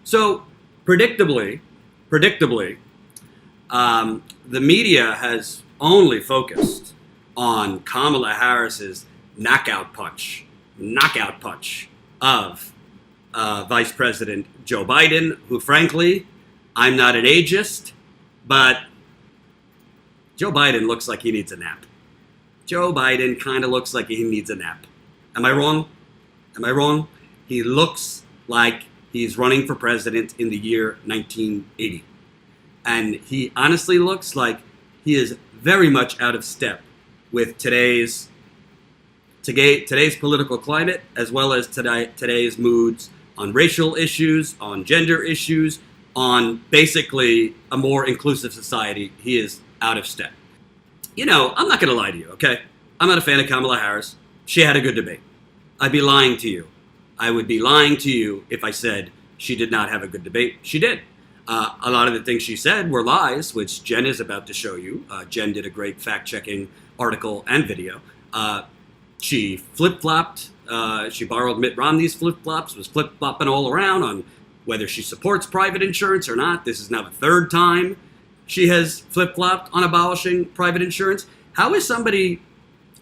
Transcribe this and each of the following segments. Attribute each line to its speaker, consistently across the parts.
Speaker 1: So, predictably, the media has only focused on Kamala Harris's knockout punch of Vice President Joe Biden, who, frankly, I'm not an ageist, but Joe Biden looks like he needs a nap. Joe Biden kind of looks like he needs a nap. Am I wrong? He looks like he's running for president in the year 1980. And he honestly looks like he is very much out of step with today's political climate, as well as today's moods on racial issues, on gender issues, on basically a more inclusive society. He is out of step. I'm not going to lie to you, okay? I'm not a fan of Kamala Harris. She had a good debate. I'd be lying to you. I would be lying to you if I said she did not have a good debate. She did. A lot of the things she said were lies, which Jen is about to show you. Jen did a great fact-checking article and video. She flip-flopped. She borrowed Mitt Romney's flip-flops, was flip-flopping all around on whether she supports private insurance or not. This is now the third time she has flip-flopped on abolishing private insurance.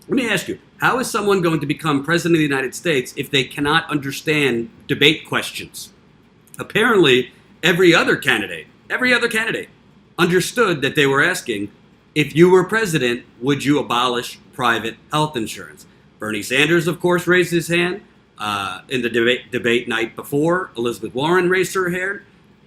Speaker 1: Let me ask you, how is someone going to become president of the United States if they cannot understand debate questions? Apparently, every other candidate understood that they were asking, if you were president, would you abolish private health insurance? Bernie Sanders, of course, raised his hand in the debate night before. Elizabeth Warren raised her hand,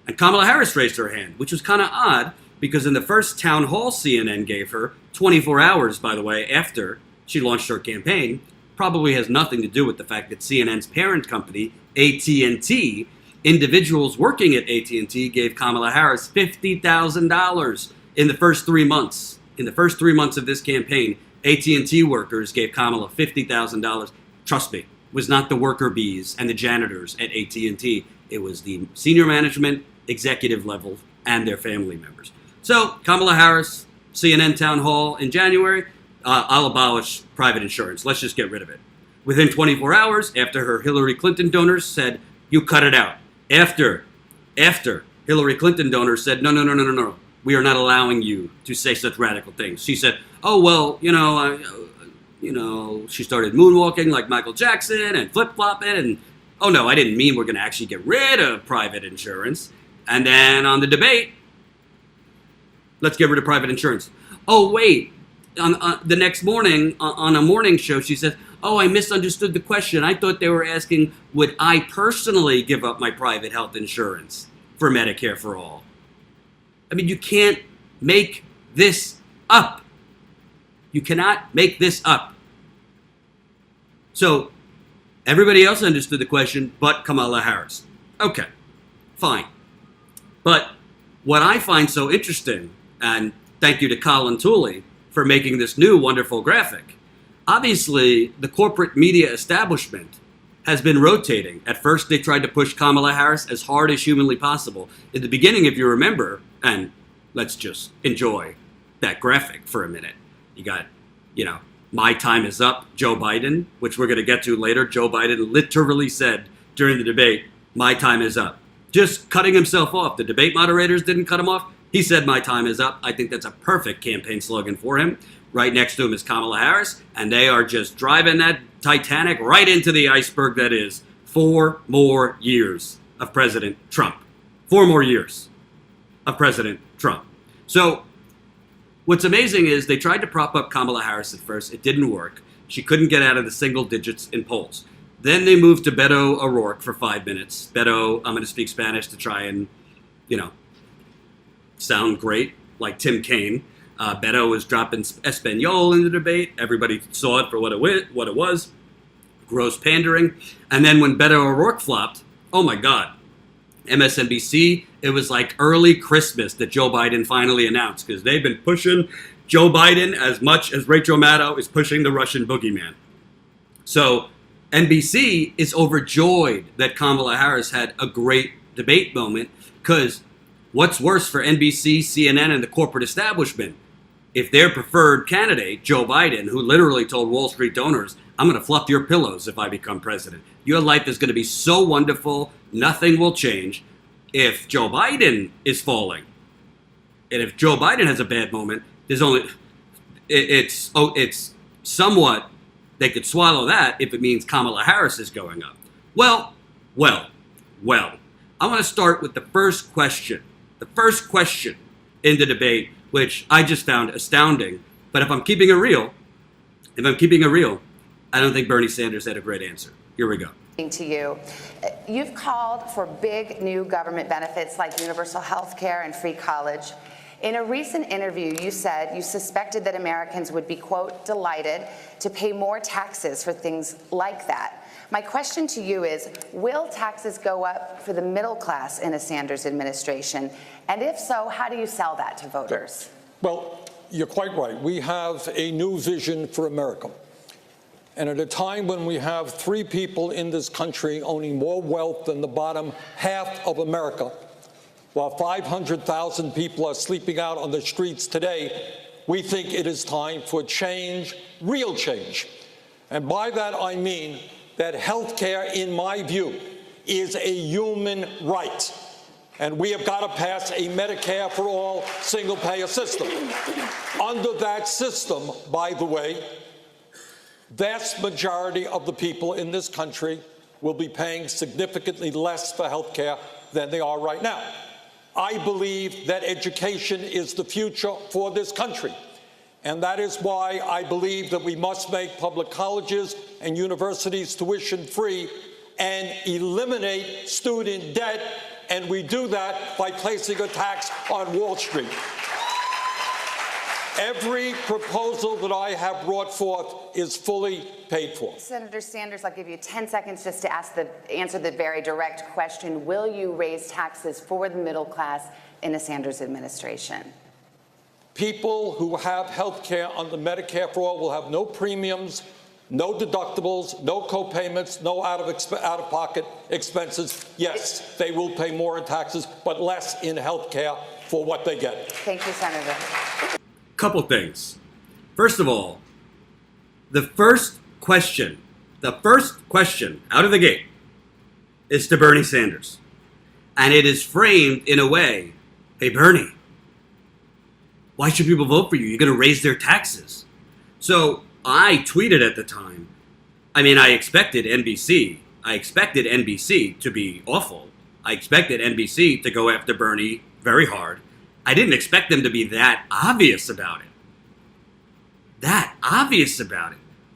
Speaker 1: and Kamala Harris raised her hand, which was kind of odd because in the first town hall CNN gave her, 24 hours, by the way, after she launched her campaign, probably has nothing to do with the fact that CNN's parent company, AT&T, individuals working at AT&T gave Kamala Harris $50,000 in the first 3 months. In the first 3 months of this campaign, AT&T workers gave Kamala $50,000. Trust me, it was not the worker bees and the janitors at AT&T. It was the senior management, executive level, and their family members. So, Kamala Harris, CNN town hall in January, I'll abolish private insurance. Let's just get rid of it. Within 24 hours, after her Hillary Clinton donors said, you cut it out. After Hillary Clinton donors said, no, we are not allowing you to say such radical things. She said, oh, well, she started moonwalking like Michael Jackson and flip-flopping. And, oh, no, I didn't mean we're going to actually get rid of private insurance. And then on the debate, let's get rid of private insurance. Oh, wait. On the next morning, on a morning show, she says, oh, I misunderstood the question. I thought they were asking, would I personally give up my private health insurance for Medicare for all? I mean, you can't make this up. You cannot make this up. So, everybody else understood the question, but Kamala Harris. Okay, fine. But what I find so interesting, and thank you to Colin Tooley for making this new wonderful graphic, obviously, the corporate media establishment has been rotating. At first, they tried to push Kamala Harris as hard as humanly possible. In the beginning, if you remember, and let's just enjoy that graphic for a minute. You got, my time is up, Joe Biden, which we're going to get to later. Joe Biden literally said during the debate, my time is up. Just cutting himself off. The debate moderators didn't cut him off. He said, my time is up. I think that's a perfect campaign slogan for him. Right next to him is Kamala Harris, and they are just driving that Titanic right into the iceberg that is 4 more years of President Trump. 4 more years of President Trump. So what's amazing is they tried to prop up Kamala Harris at first. It didn't work. She couldn't get out of the single digits in polls. Then they moved to Beto O'Rourke for 5 minutes. Beto, I'm going to speak Spanish to try and, sound great, like Tim Kaine. Beto was dropping Espanol in the debate. Everybody saw it for what it was. Gross pandering. And then when Beto O'Rourke flopped, oh my God, MSNBC, it was like early Christmas that Joe Biden finally announced, because they've been pushing Joe Biden as much as Rachel Maddow is pushing the Russian boogeyman. So NBC is overjoyed that Kamala Harris had a great debate moment, because what's worse for NBC, CNN, and the corporate establishment? If their preferred candidate, Joe Biden, who literally told Wall Street donors, I'm going to fluff your pillows if I become president. Your life is going to be so wonderful, nothing will change. if Joe Biden is falling, and if Joe Biden has a bad moment, it's somewhat, they could swallow that if it means Kamala Harris is going up. Well, I want to start with the first question. The first question in the debate, which I just found astounding. But if I'm keeping it real, I don't think Bernie Sanders had a great answer. Here we go.
Speaker 2: To you, you've called for big new government benefits like universal health care and free college. In a recent interview, you said you suspected that Americans would be, quote, delighted to pay more taxes for things like that. My question to you is, will taxes go up for the middle class in a Sanders administration? And if so, how do you sell that to voters?
Speaker 3: Well, you're quite right. We have a new vision for America. And at a time when we have 3 people in this country owning more wealth than the bottom half of America, while 500,000 people are sleeping out on the streets today, we think it is time for change, real change. And by that I mean that health care, in my view, is a human right. And we have got to pass a Medicare for all single-payer system. Under that system, by the way, vast majority of the people in this country will be paying significantly less for health care than they are right now. I believe that education is the future for this country. And that is why I believe that we must make public colleges and universities tuition-free and eliminate student debt. And we do that by placing a tax on Wall Street. Every proposal that I have brought forth is fully paid for.
Speaker 2: Senator Sanders, I'll give you 10 seconds just to answer the very direct question. Will you raise taxes for the middle class in a Sanders administration?
Speaker 3: People who have health care under Medicare for all will have no premiums, no deductibles, no co-payments, no out-of-pocket expenses. Yes, they will pay more in taxes, but less in health care for what they get.
Speaker 2: Thank you, Senator.
Speaker 1: Couple things. First of all, the first question out of the gate is to Bernie Sanders. And it is framed in a way, hey, Bernie, why should people vote for you? You're going to raise their taxes. So I tweeted at the time, I expected NBC to be awful. I expected NBC to go after Bernie very hard. I didn't expect them to be that obvious about it.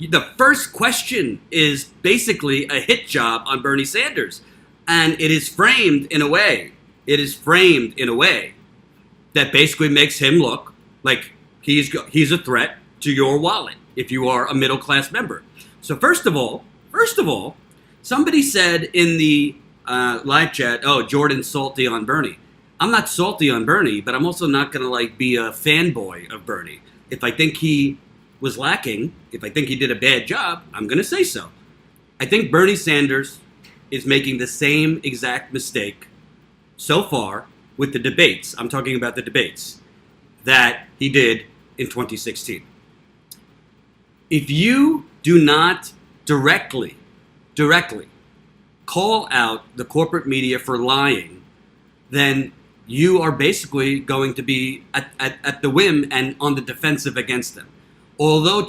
Speaker 1: The first question is basically a hit job on Bernie Sanders. And it is framed in a way that basically makes him look like he's a threat to your wallet if you are a middle-class member. So first of all, somebody said in the live chat, oh, Jordan's salty on Bernie. I'm not salty on Bernie, but I'm also not going to be a fanboy of Bernie. If I think he was lacking, if I think he did a bad job, I'm going to say so. I think Bernie Sanders is making the same exact mistake so far with the debates. I'm talking about the debates that he did in 2016. If you do not directly call out the corporate media for lying, then you are basically going to be at the whim and on the defensive against them. Although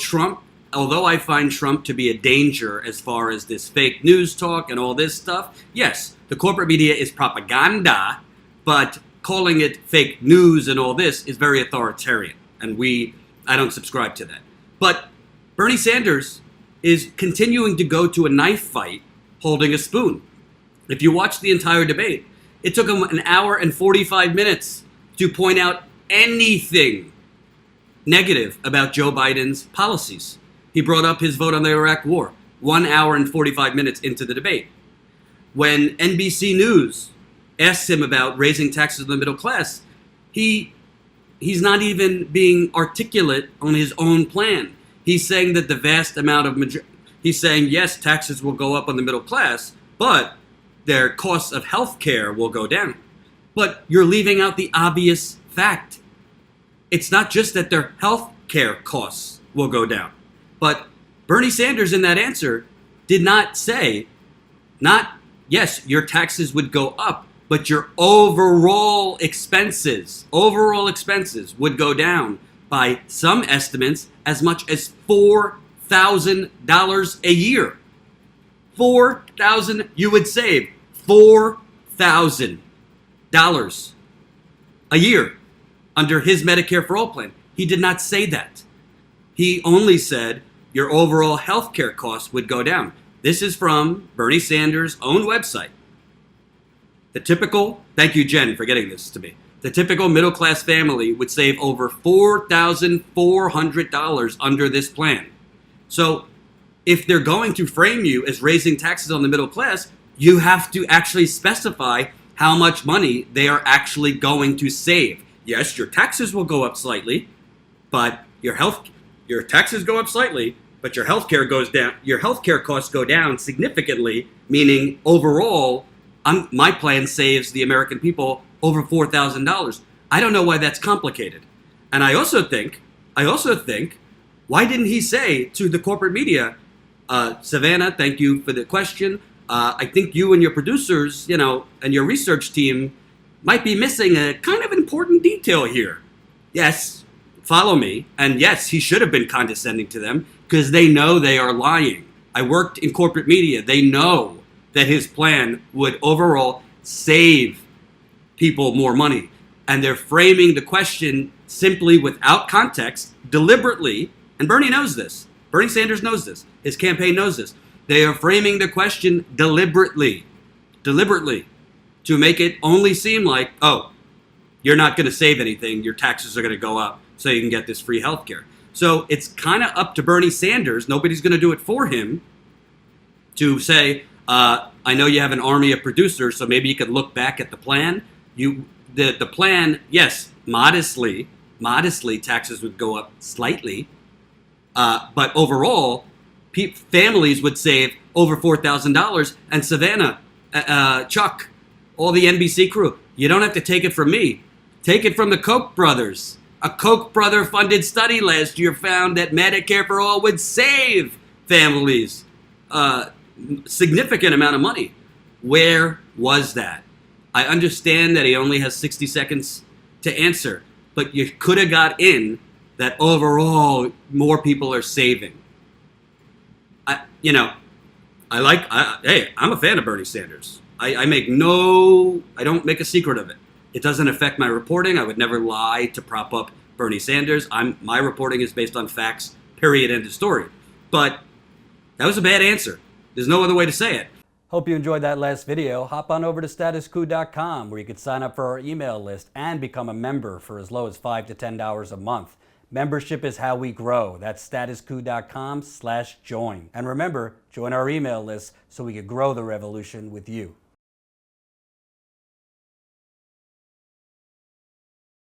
Speaker 1: I find Trump to be a danger as far as this fake news talk and all this stuff, yes, the corporate media is propaganda, but calling it fake news and all this is very authoritarian, and I don't subscribe to that. But Bernie Sanders is continuing to go to a knife fight holding a spoon. If you watch the entire debate, it took him an hour and 45 minutes to point out anything negative about Joe Biden's policies. He brought up his vote on the Iraq War 1 hour and 45 minutes into the debate. When NBC News asked him about raising taxes on the middle class, he's not even being articulate on his own plan. He's saying that he's saying, yes, taxes will go up on the middle class, but their costs of health care will go down. But you're leaving out the obvious fact. It's not just that their health care costs will go down. But Bernie Sanders in that answer did not say, yes, your taxes would go up, but your overall expenses would go down by some estimates as much as $4,000 a year. $4,000, you would save $4,000 a year under his Medicare for All plan. He did not say that. He only said your overall health care costs would go down. This is from Bernie Sanders' own website. The typical, thank you, Jen, for getting this to me. The typical middle-class family would save over $4,400 under this plan. So if they're going to frame you as raising taxes on the middle class, you have to actually specify how much money they are actually going to save. Yes, your taxes will go up slightly, but your taxes go up slightly, but your healthcare goes down. Your healthcare costs go down significantly, meaning overall, my plan saves the American people over $4,000. I don't know why that's complicated. And I also think, why didn't he say to the corporate media, Savannah, thank you for the question. I think you and your producers, and your research team might be missing a kind of important detail here. Yes, follow me. And yes, he should have been condescending to them because they know they are lying. I worked in corporate media. They know that his plan would overall save people more money. And they're framing the question simply without context, deliberately, and Bernie knows this. Bernie Sanders knows this. His campaign knows this. They are framing the question deliberately, to make it only seem like, oh, you're not going to save anything. Your taxes are going to go up so you can get this free health care. So it's kind of up to Bernie Sanders. Nobody's going to do it for him to say, I know you have an army of producers, so maybe you could look back at the plan. The plan, yes, modestly, taxes would go up slightly, but overall, families would save over $4,000. And Savannah, Chuck, all the NBC crew, you don't have to take it from me. Take it from the Koch brothers. A Koch brother funded study last year found that Medicare for All would save families significant amount of money. Where was that? I understand that he only has 60 seconds to answer, but you could have got in that overall more people are saving. Hey, I'm a fan of Bernie Sanders. I don't make a secret of it. It doesn't affect my reporting. I would never lie to prop up Bernie Sanders. My reporting is based on facts, period, end of story. But that was a bad answer. There's no other way to say it.
Speaker 4: Hope you enjoyed that last video. Hop on over to statuscoup.com where you can sign up for our email list and become a member for as low as $5 to $10 a month. Membership is how we grow. That's statuscoup.com/join. And remember, join our email list so we can grow the revolution with you.